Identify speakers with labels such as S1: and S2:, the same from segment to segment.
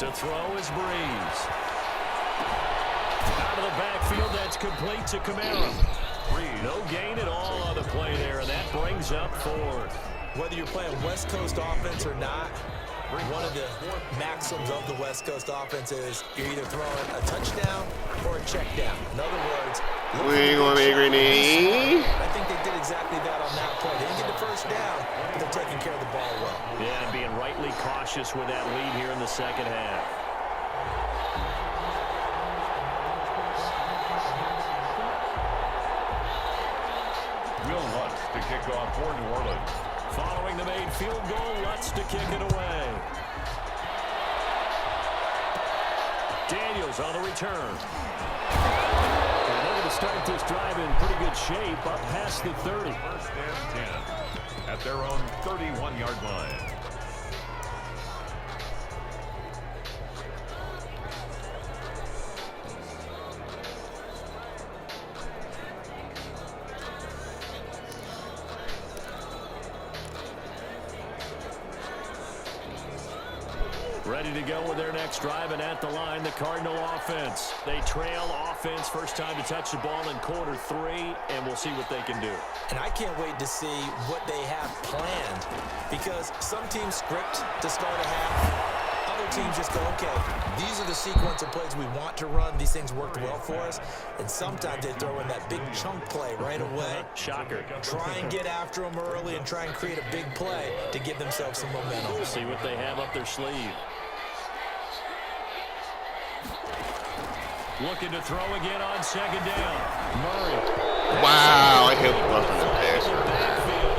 S1: To throw is Breeze. Out of the backfield, that's complete to Kamara. No gain at all on the play there, and that brings up fourth.
S2: Whether you're playing West Coast offense or not, one of the maxims of the West Coast offense is you're either throwing a touchdown or a check down. In other words,
S3: we going to make Renee.
S2: I think they did exactly that on that play. They didn't get the first down, but they're taking care of the ball well.
S1: Yeah, and being rightly cautious with that lead here in the second half.
S4: To kick off for New Orleans.
S1: Following the made field goal, Lutz to kick it away. Daniels on the return. And they're going to start this drive in pretty good shape, up past the 30.
S4: First and 10 at their own 31-yard line.
S1: Ready to go with their next drive, and at the line, the Cardinal offense. They trail offense, first time to touch the ball in quarter 3, and we'll see what they can do.
S2: And I can't wait to see what they have planned, because some teams script to start a half. Other teams just go, okay, these are the sequence of plays we want to run. These things worked well for us. And sometimes they throw in that big chunk play right away.
S1: Shocker.
S2: Try and get after them early and try and create a big play to give themselves some momentum.
S1: We'll see what they have up their sleeve. Looking to throw again on second down. Murray.
S3: Wow, I hit roughing the passer.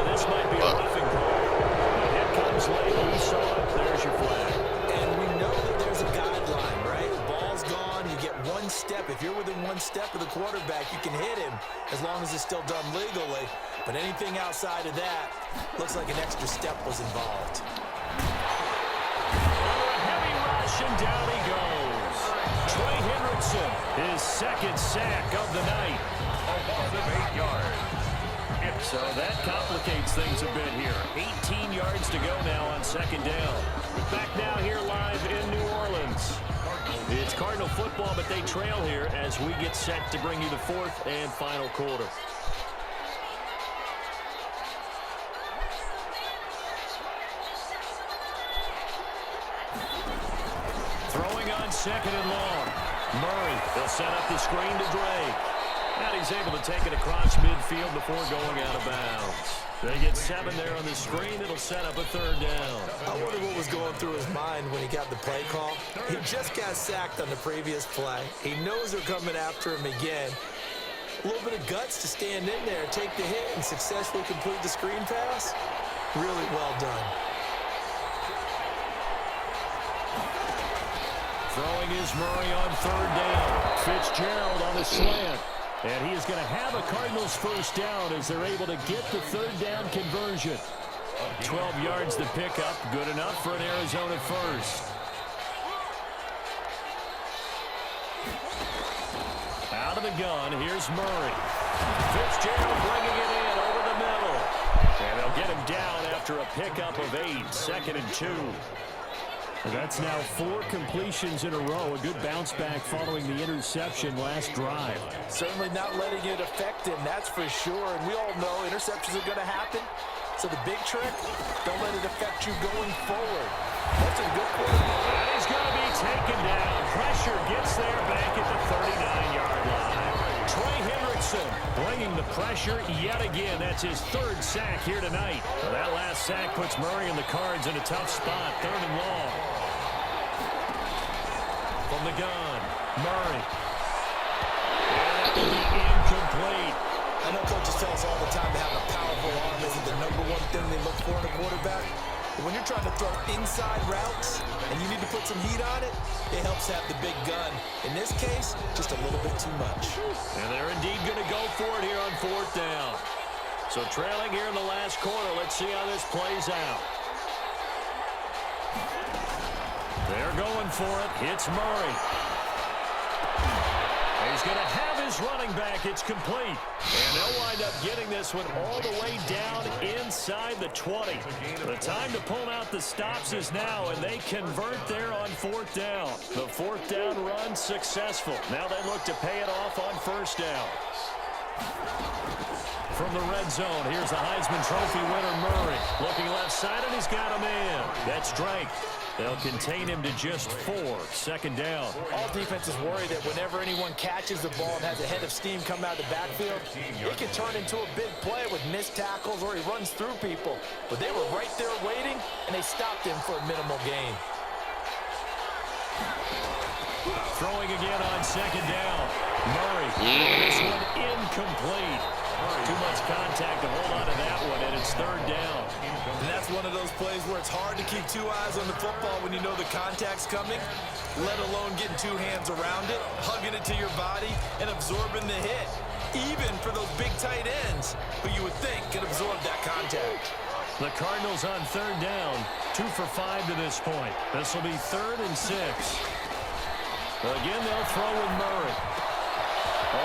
S1: This might be a roughing call. The hit comes late. You saw it. There's your flag.
S2: And we know that there's a guideline, right? Ball's gone. You get one step. If you're within one step of the quarterback, you can hit him as long as it's still done legally. But anything outside of that looks like an extra step was involved.
S1: Heavy rush, and down he goes. Trey Hendrickson, his second sack of the night.
S4: A loss of 8 yards.
S1: So that complicates things a bit here. 18 yards to go now on second down. Back now here live in New Orleans. It's Cardinal football, but they trail here as we get set to bring you the fourth and final quarter. Throwing on second and long. Murray, they'll set up the screen to Drake. And he's able to take it across midfield before going out of bounds. They get 7 there on the screen. It'll set up a third down.
S2: I wonder what was going through his mind when he got the play call. He just got sacked on the previous play. He knows they're coming after him again. A little bit of guts to stand in there, take the hit, and successfully complete the screen pass. Really well done.
S1: Throwing is Murray on third down. Fitzgerald on the slant. And he is going to have a Cardinals first down as they're able to get the third down conversion. 12 yards to pick up. Good enough for an Arizona first. Out of the gun, here's Murray. Fitzgerald bringing it in over the middle. And they'll get him down after a pickup of 8. 2nd and 2. That's now 4 completions in a row. A good bounce back following the interception last drive.
S2: Certainly not letting it affect him, that's for sure. And we all know interceptions are going to happen. So the big trick, don't let it affect you going forward. That's a good quarterback.
S1: And he's going to be taken down. Pressure gets there back at the 39-yard line. Trey Hendrickson bringing the pressure yet again. That's his 3rd sack here tonight. Well, that last sack puts Murray and the Cards in a tough spot. 3rd and long. From the gun, Murray. And that will be incomplete.
S2: I know coaches tell us all the time that having a powerful arm isn't the #1 thing they look for in a quarterback. But when you're trying to throw inside routes and you need to put some heat on it, it helps have the big gun. In this case, just a little bit too much.
S1: And they're indeed going to go for it here on 4th down. So trailing here in the last quarter, let's see how this plays out. They're going for it. It's Murray. He's going to have his running back. It's complete. And they'll wind up getting this one all the way down inside the 20. The time to pull out the stops is now, and they convert there on 4th down. The 4th down run successful. Now they look to pay it off on 1st down. From the red zone, here's the Heisman Trophy winner, Murray. Looking left side, and he's got him in. That's Drake. They'll contain him to just 4. 2nd down.
S2: All defenses worry that whenever anyone catches the ball and has a head of steam come out of the backfield, it can turn into a big play with missed tackles or he runs through people. But they were right there waiting, and they stopped him for a minimal gain.
S1: Throwing again on 2nd down. Murray. This one incomplete. Too much contact to hold on to that one, and it's 3rd down.
S2: And that's one of those plays where it's hard to keep 2 eyes on the football when you know the contact's coming, let alone getting 2 hands around it, hugging it to your body, and absorbing the hit. Even for those big tight ends who you would think could absorb that contact.
S1: The Cardinals on 3rd down, 2 for 5 to this point. This will be 3rd and 6. Again, they'll throw with Murray.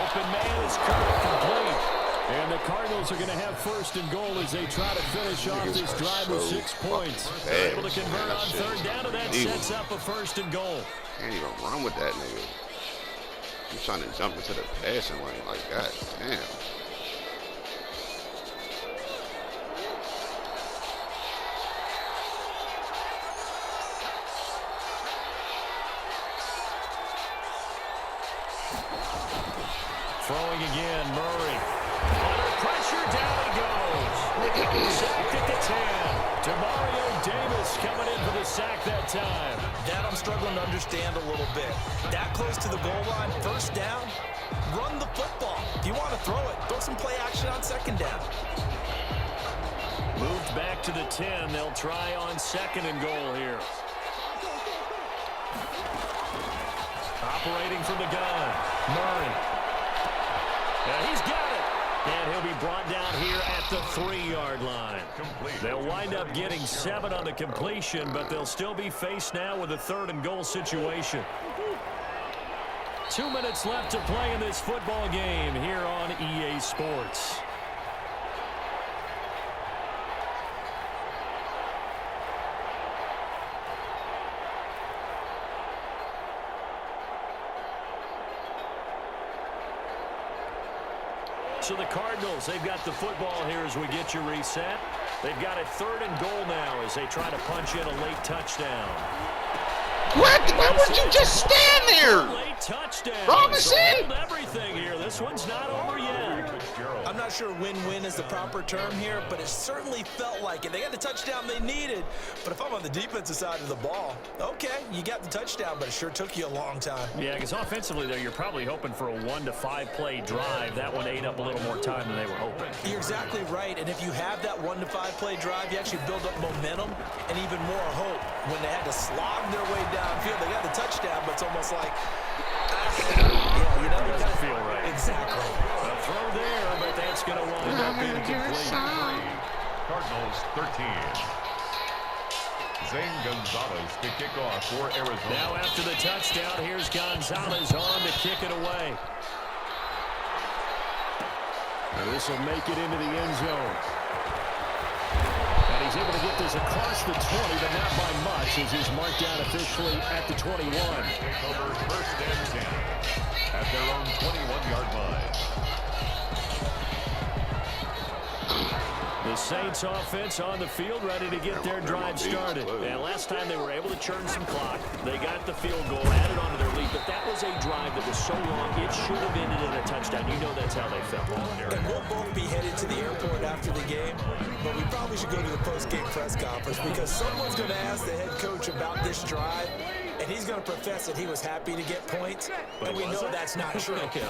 S1: Open man is caught complete. And the Cardinals are going to have 1st and goal as they try to finish off this drive with 6 points. They're able to convert on 3rd down, and that sets up a 1st and goal.
S3: Can't even run with that nigga. He's trying to jump into the passing lane like that. Damn.
S1: Throwing again, Murray. Under pressure, down he goes. Sacked at the 10. Demario Davis coming in for the sack that time.
S2: That I'm struggling to understand a little bit. That close to the goal line, 1st down, run the football. If you want to throw it, throw some play action on 2nd down.
S1: Moved back to the 10. They'll try on 2nd and goal here. Operating from the gun, Murray. Yeah, he's got it. And he'll be brought down here at the 3-yard line. They'll wind up getting 7 on the completion, but they'll still be faced now with a 3rd and goal situation. 2 minutes left to play in this football game here on EA Sports. So the Cardinals, they've got the football here as we get you reset. They've got a 3rd and goal now as they try to punch in a late touchdown.
S3: What? Why would you just stand there?
S1: Late touchdown.
S3: Robinson!
S1: So hold everything here. This one's not over yet.
S2: I'm not sure win-win is the proper term here, but it certainly felt like it. They got the touchdown they needed, but if I'm on the defensive side of the ball, okay, you got the touchdown, but it sure took you a long time.
S1: Yeah, because offensively, though, you're probably hoping for a 1 to 5 play drive. That one ate up a little more time than they were hoping.
S2: You're exactly right, and if you have that 1 to 5 play drive, you actually build up momentum and even more hope. When they had to slog their way downfield, they got the touchdown, but it's almost like, yeah, you know,
S1: It doesn't feel right.
S2: Exactly.
S1: A throw there, but that's going to wind up incomplete.
S4: Cardinals 13. Zane Gonzalez to kick off for Arizona.
S1: Now after the touchdown, here's Gonzalez on to kick it away. And this will make it into the end zone. And he's able to get this across the 20, but not by much, as he's marked down officially at the 21.
S4: Take over 1st and 10 at their own 21-yard line.
S1: The Saints offense on the field, ready to get their drive started. And last time they were able to churn some clock. They got the field goal, added on to their lead, but that was a drive that was so long, it should have ended in a touchdown. You know that's how they felt.
S2: And we'll both be headed to the airport after the game, but we probably should go to the post-game press conference because someone's going to ask the head coach about this drive, and he's going to profess that he was happy to get points, and we know that's not true. Okay,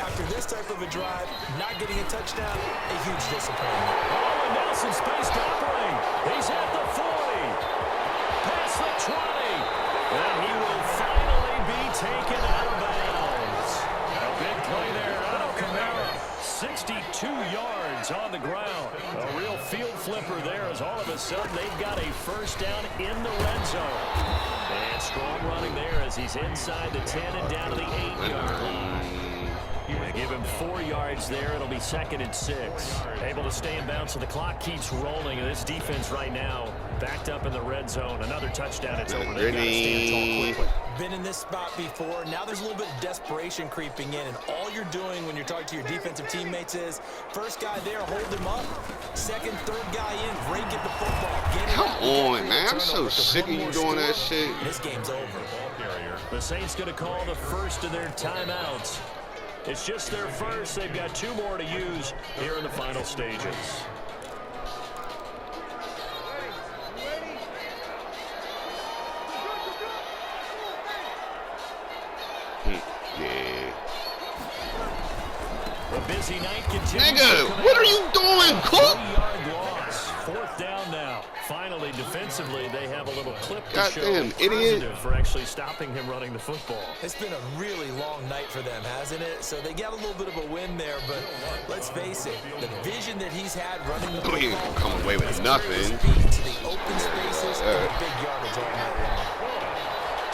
S2: after this type of a drive, not getting a touchdown, a huge disappointment.
S1: Oh, and Nelson space to operate. He's at the 40. Past the 20. And he will finally be taken out of bounds. A big play there out of Kamara. 62 yards It's on the ground. A real field flipper there as all of a sudden they've got a first down in the red zone. And strong running there as he's inside the 10 and down to the 8-yard line. They give him 4 yards there. It'll be 2nd and 6. Able to stay in bounds, so the clock keeps rolling. And this defense right now backed up in the red zone. Another touchdown. It's over. They've got to stand tall quickly.
S2: Been in this spot before. Now there's a little bit of desperation creeping in, and all you're doing when you're talking to your defensive teammates is first guy there, hold him up. Second, third guy in, rake at the football.
S3: Come on, man. I'm so sick of you doing that shit.
S2: This game's over.
S1: The Saints going to call the first of their timeouts. It's just their first. They've got 2 more to use here in the final stages.
S3: Yeah.
S1: The busy night continues.
S3: Nigga, what are you doing, Cook?
S1: 3-yard loss. 4th down now. Finally, defensively, they have a little clip to show.
S3: Goddamn idiot.
S1: For actually stopping him running the football.
S2: It's been a really long night for them, hasn't it? So they got a little bit of a win there, but let's face it, the vision that he's had running the football.
S3: He ain't gonna come away with nothing.
S2: To the open spaces and the big yardage all night long.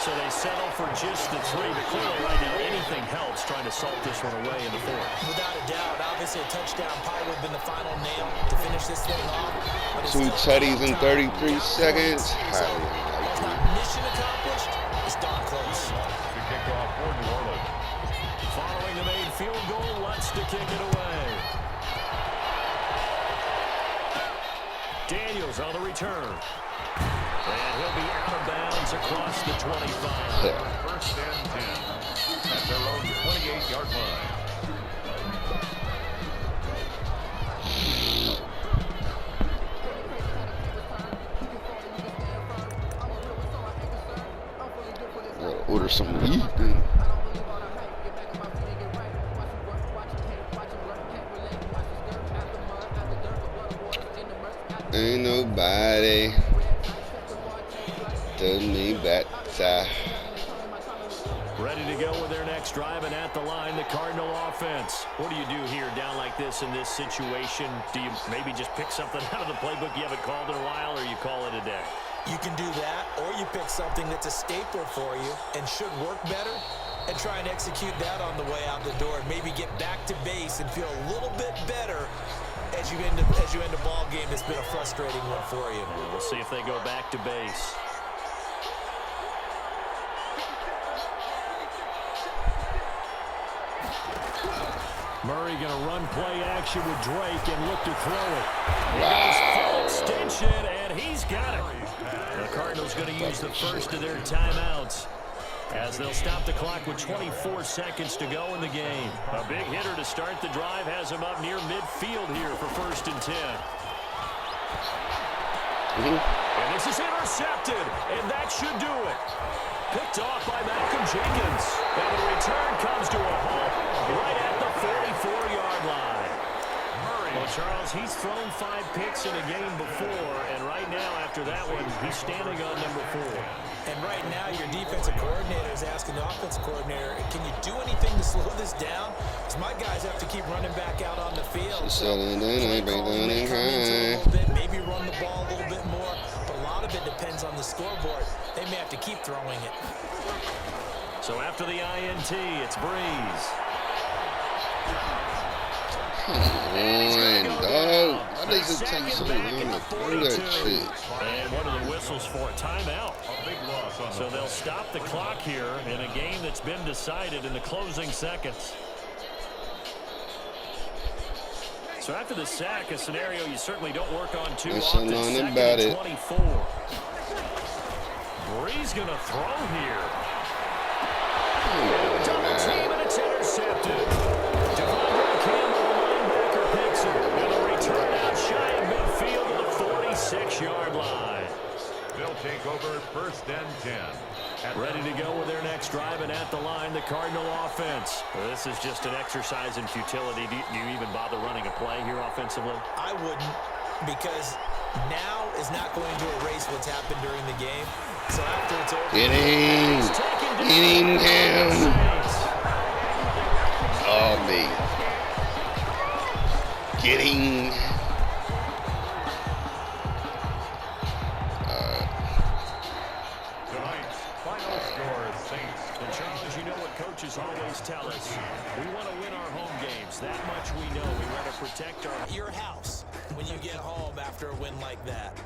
S1: So they settle for just the 3, but clearly right now anything helps trying to salt this one away in the 4th.
S2: Without a doubt, obviously a touchdown probably would have been the final nail to finish this thing off. But
S3: 2 tutties in 33 seconds.
S2: So, it's not mission accomplished, it's darn close.
S4: The kickoff for New Orleans.
S1: Following the made field goal, Lutz to kick it away. Daniels on the return. And he'll be out of bounds across the 25.
S4: First and 10 at their own 28-yard line.
S3: Order some to eat, then. Ain't nobody told me better.
S1: Ready to go with their next drive, and at the line, the Cardinal offense. What do you do here down like this in this situation? Do you maybe just pick something out of the playbook you haven't called in a while, or you call it a day?
S2: You can do that, or you pick something that's a staple for you and should work better and try and execute that on the way out the door and maybe get back to base and feel a little bit better as you end a ball game that's been a frustrating one for you.
S1: We'll see if they go back to base. Murray going to run play action with Drake and look to throw it. Wow. Full extension, and he's got it. The Cardinals going to use the first of their timeouts as they'll stop the clock with 24 seconds to go in the game. A big hitter to start the drive has him up near midfield here for 1st and 10. And this is intercepted, and that should do it. Picked off by Malcolm Jenkins. And the return comes to a halt right at the 44-yard line. Well, Charles, he's thrown 5 picks in a game before, and right now, after that one, he's standing on number 4.
S2: And right now, your defensive coordinator is asking the offensive coordinator, can you do anything to slow this down? Because my guys have to keep running back out on the field. So maybe run the ball a little bit more, but a lot of it depends on the scoreboard. They may have to keep throwing it.
S1: So after the INT, it's Breeze.
S3: Come on, dog. Why does it take so long to do that shit?
S1: And what are the whistles for? Timeout.
S4: A big loss on
S1: So they'll stop the clock here in a game that's been decided in the closing seconds. So after the sack, a scenario you certainly don't work on too often. 2nd and 24. Breeze going to throw here. Double team, and it's intercepted. Devondre Campbell, the linebacker, picks it. And a return out shy of midfield to the 46-yard line.
S4: They'll take over 1st and 10.
S1: Ready to go with their next drive, and at the line, the Cardinal offense. This is just an exercise in futility. Do you even bother running a play here offensively?
S2: I wouldn't, because now is not going to erase what's happened during the game. So after it's over,
S3: Get him down. Oh, me. getting.
S4: Tonight's final score is Saints.
S1: And Charles, you know what coaches always tell us. We want to win our home games. That much we know. We want to protect
S2: Your house when you get home after a win like that.